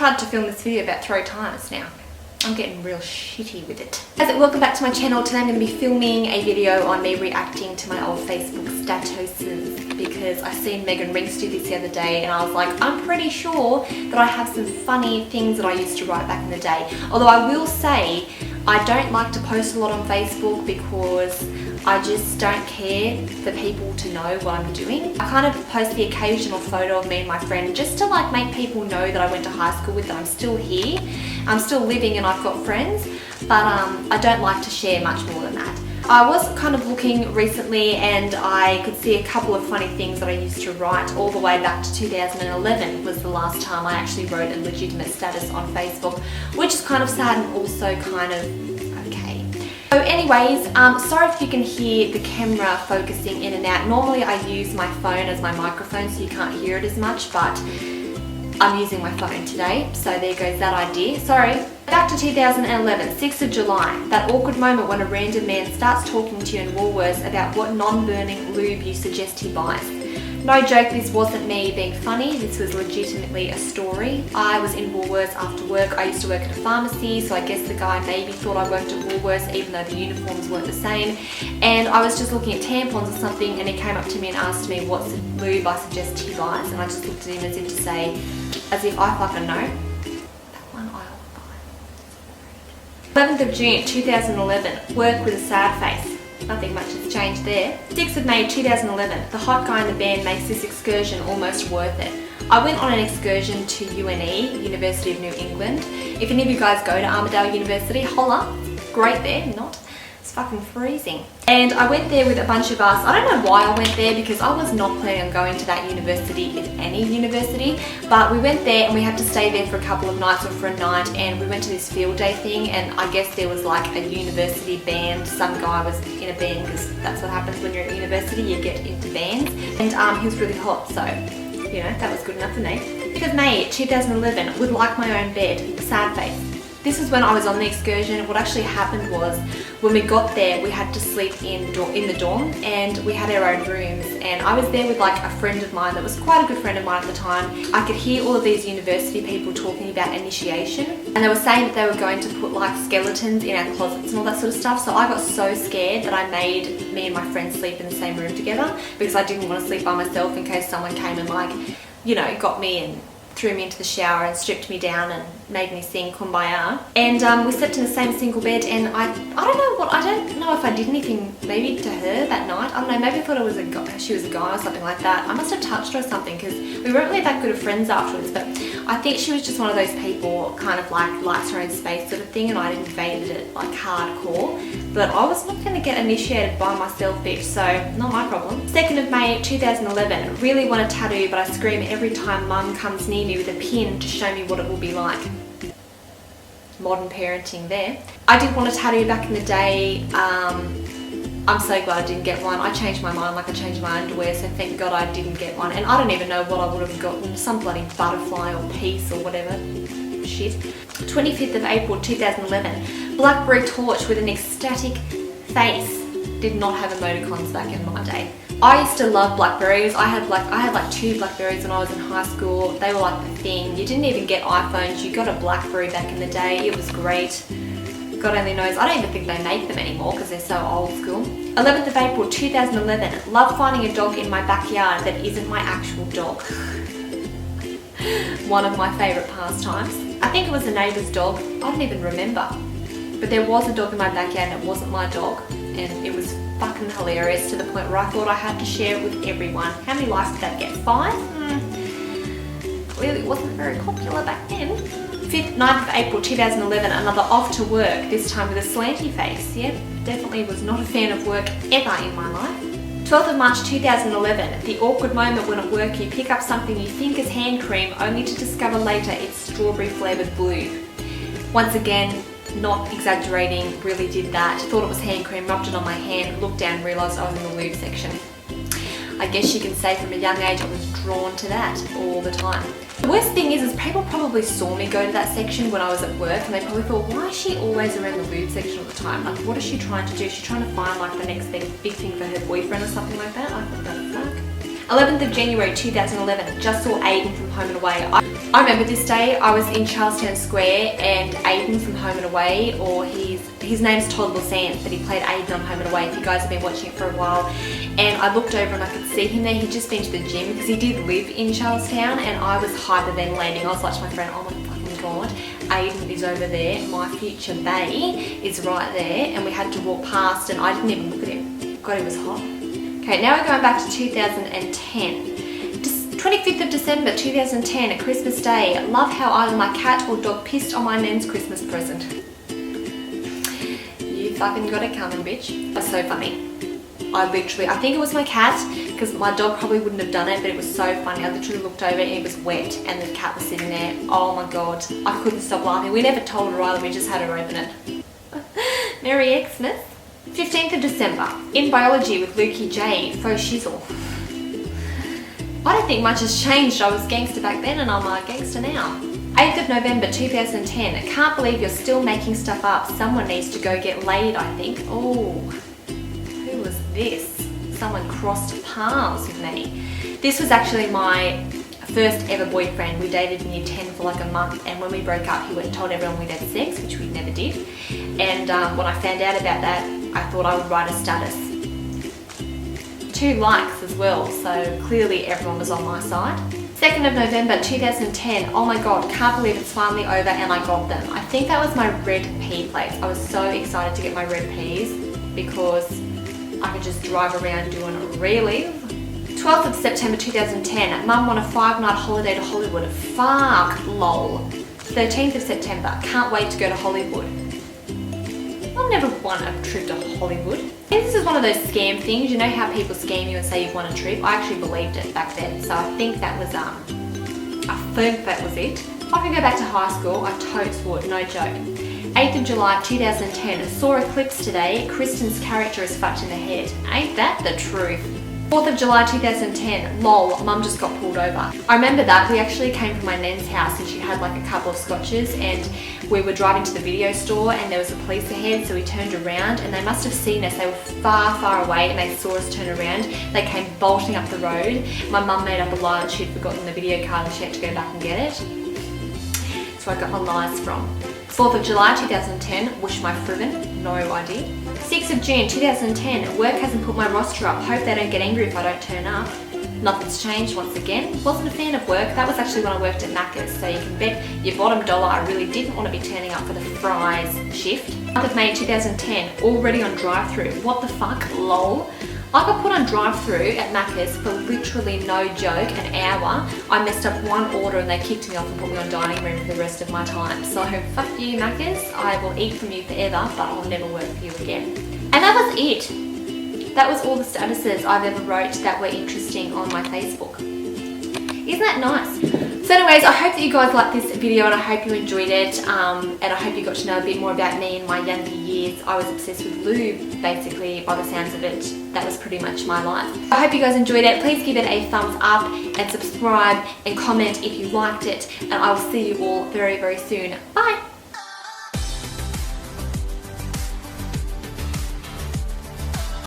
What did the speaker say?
tried to film this video about 3 times now. I'm getting real shitty with it. Guys, welcome back to my channel. Today I'm going to be filming a video on me reacting to my old Facebook statuses because I seen Megan Rinks do this the other day and I was like, I'm pretty sure that I have some funny things that I used to write back in the day. Although I will say, I don't like to post a lot on Facebook because I just don't care for people to know what I'm doing. I kind of post the occasional photo of me and my friend just to like make people know that I went to high school with, that I'm still here, I'm still living and I've got friends, but I don't like to share much more than that. I was kind of looking recently and I could see a couple of funny things that I used to write all the way back to 2011 was the last time I actually wrote a legitimate status on Facebook, which is kind of sad and also kind of okay. So anyways, sorry if you can hear the camera focusing in and out. Normally I use my phone as my microphone so you can't hear it as much, but I'm using my phone today, so there goes that idea. Sorry. Back to 2011, 6th of July, that awkward moment when a random man starts talking to you in Woolworths about what non-burning lube you suggest he buys. No joke, this wasn't me being funny, this was legitimately a story. I was in Woolworths after work. I used to work at a pharmacy, so I guess the guy maybe thought I worked at Woolworths even though the uniforms weren't the same. And I was just looking at tampons or something and he came up to me and asked me what lube I suggest he buys, and I just looked at him as if to say, as if I fucking know. That one I will buy. 11th of June 2011, work with a sad face. Nothing much has changed there. 6th of May 2011, the hot guy in the band makes this excursion almost worth it. I went on an excursion to UNE, University of New England. If any of you guys go to Armidale University, holla, great there, not. It's fucking freezing. And I went there with a bunch of us. I don't know why I went there because I was not planning on going to that university, if any university, but we went there and we had to stay there for a couple of nights or for a night, and we went to this field day thing, and I guess there was like a university band. Some guy was in a band because that's what happens when you're at university, you get into bands, and he was really hot, so you know, that was good enough for me. 5th of May 2011, would like my own bed, sad face. This is when I was on the excursion. What actually happened was, when we got there, we had to sleep in the dorm, and we had our own rooms, and I was there with like a friend of mine that was quite a good friend of mine at the time. I could hear all of these university people talking about initiation, and they were saying that they were going to put like skeletons in our closets and all that sort of stuff, so I got so scared that I made me and my friend sleep in the same room together because I didn't want to sleep by myself in case someone came and like, you know, got me and threw me into the shower and stripped me down and made me sing Kumbaya. And we slept in the same single bed, and I don't know if I did anything maybe to her that night. I don't know, maybe I thought it was a guy, she was a guy or something like that. I must have touched her or something because we weren't really that good of friends afterwards, but I think she was just one of those people kind of like likes her own space sort of thing, and I invaded it like hardcore. But I was not going to get initiated by myself, bitch, so not my problem. 2nd of May 2011, really want a tattoo, but I scream every time mum comes near me with a pin to show me what it will be like. Modern parenting there. I did want a tattoo back in the day. I'm so glad I didn't get one. I changed my mind like I changed my underwear, so thank God I didn't get one. And I don't even know what I would have gotten, some bloody butterfly or piece or whatever shit. 25th of April 2011, Blackberry torch with an ecstatic face. Did not have emoticons back in my day. I used to love Blackberries. I had like 2 Blackberries when I was in high school. They were like the thing. You didn't even get iPhones. You got a Blackberry back in the day. It was great. God only knows. I don't even think they make them anymore because they're so old school. 11th of April 2011. Love finding a dog in my backyard that isn't my actual dog. One of my favourite pastimes. I think it was a neighbour's dog. I don't even remember. But there was a dog in my backyard and it wasn't my dog. And it was fucking hilarious to the point where I thought I had to share it with everyone. How many likes did that get? 5? Clearly wasn't very popular back then. 9th of April 2011, another off to work, this time with a slanty face. Yep, definitely was not a fan of work ever in my life. 12th of March 2011, the awkward moment when at work you pick up something you think is hand cream only to discover later it's strawberry flavoured blue. Once again, not exaggerating, really did that. Thought it was hand cream, rubbed it on my hand, looked down, realised I was in the lube section. I guess you can say from a young age I was drawn to that all the time. The worst thing is people probably saw me go to that section when I was at work, and they probably thought, why is she always around the lube section all the time? Like, what is she trying to do? Is she trying to find like the next big thing for her boyfriend or something like that? I thought that was fuck. 11th of January 2011, just saw Aiden from Home and Away. I remember this day. I was in Charlestown Square and Aiden from Home and Away, or his name's Toddler Sam, but he played Aiden on Home and Away if you guys have been watching it for a while. And I looked over and I could see him there. He'd just been to the gym because he did live in Charlestown, and I was hyperventilating. I was like to my friend, oh my fucking god, Aiden is over there, my future bae is right there, and we had to walk past and I didn't even look at him. God, he was hot. Okay, now we're going back to 2010. 25th of December 2010, Christmas Day. Love how either my cat or dog pissed on my nan's Christmas present. You fucking got it coming, bitch. That's so funny. I think it was my cat, because my dog probably wouldn't have done it, but it was so funny. I literally looked over and it was wet and the cat was sitting there. Oh my god, I couldn't stop laughing. We never told her either, we just had her open it. Merry Xmas. 15th of December, in biology with Lukey J, faux shizzle. I don't think much has changed. I was gangster back then and I'm a gangster now. 8th of November 2010. I can't believe you're still making stuff up. Someone needs to go get laid, I think. Oh, who was this? Someone crossed paths with me. This was actually my first ever boyfriend. We dated in year 10 for like a month, and when we broke up he went and told everyone we'd had sex, which we never did. And when I found out about that, I thought I would write a status. 2 likes as well, so clearly everyone was on my side. 2nd of November 2010, oh my god, can't believe it's finally over and I got them. I think that was my red pea plates. I was so excited to get my red peas because I could just drive around doing a relive. 12th of September 2010, Mum won a 5-night holiday to Hollywood. Fuck, lol. 13th of September, can't wait to go to Hollywood. I've never won a trip to Hollywood. This is one of those scam things. You know how people scam you and say you've won a trip? I actually believed it back then, so I think that was it. I could go back to high school, I totes would, no joke. 8th of July 2010, saw Eclipse today. Kristen's character is fucked in the head. Ain't that the truth? 4th of July 2010, lol, Mum just got pulled over. I remember that. We actually came from my nan's house and she had like a couple of scotches, and we were driving to the video store and there was a police ahead, so we turned around and they must have seen us. They were far, far away and they saw us turn around. They came bolting up the road. My mum made up a lie that she'd forgotten the video card and she had to go back and get it. So I got my lies from. 4th of July 2010, wish my friven, no idea. 6th of June 2010, work hasn't put my roster up. Hope they don't get angry if I don't turn up. Nothing's changed once again. Wasn't a fan of work. That was actually when I worked at Macca's, so you can bet your bottom dollar I really didn't want to be turning up for the fries shift. 9th of May 2010, already on drive-through. What the fuck, lol. I got put on drive-through at Macca's for literally no joke, an hour. I messed up one order and they kicked me off and put me on dining room for the rest of my time. So fuck you, Macca's. I will eat from you forever, but I'll never work for you again. And that was it. That was all the statuses I've ever wrote that were interesting on my Facebook. Isn't that nice? So anyways, I hope that you guys liked this video and I hope you enjoyed it, and I hope you got to know a bit more about me in my younger years. I was obsessed with lube, basically, by the sounds of it. That was pretty much my life. I hope you guys enjoyed it. Please give it a thumbs up and subscribe and comment if you liked it, and I will see you all very, very soon. Bye!